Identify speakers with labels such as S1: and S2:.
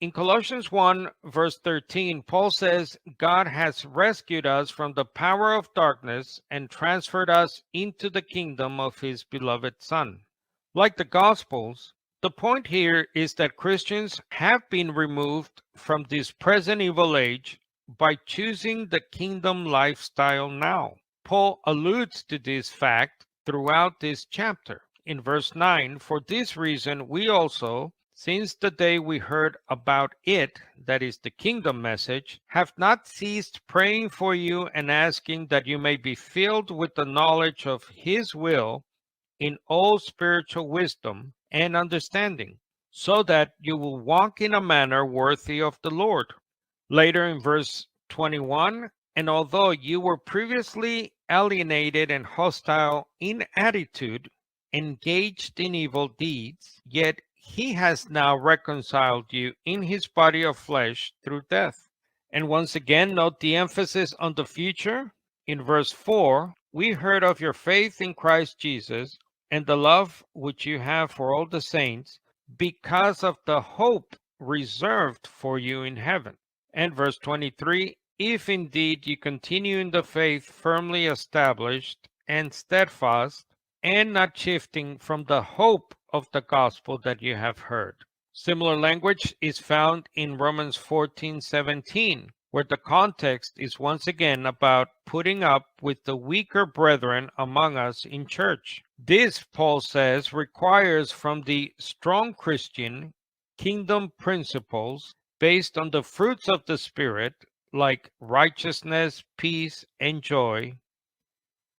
S1: In Colossians 1, verse 13, Paul says, God has rescued us from the power of darkness and transferred us into the kingdom of his beloved Son. Like the Gospels, the point here is that Christians have been removed from this present evil age by choosing the kingdom lifestyle now. Paul alludes to this fact throughout this chapter. In verse 9, for this reason we also, since the day we heard about it, that is the kingdom message, have not ceased praying for you and asking that you may be filled with the knowledge of his will in all spiritual wisdom and understanding, so that you will walk in a manner worthy of the Lord. Later in verse 21, and although you were previously alienated and hostile in attitude, engaged in evil deeds, yet he has now reconciled you in his body of flesh through death. And once again, note the emphasis on the future. In verse 4, we heard of your faith in Christ Jesus and the love which you have for all the saints, because of the hope reserved for you in heaven. And verse 23, if indeed you continue in the faith firmly established and steadfast, and not shifting from the hope of the gospel that you have heard. Similar language is found in Romans 14:17, where the context is once again about putting up with the weaker brethren among us in church. This, Paul says, requires from the strong Christian kingdom principles based on the fruits of the Spirit, like righteousness, peace, and joy,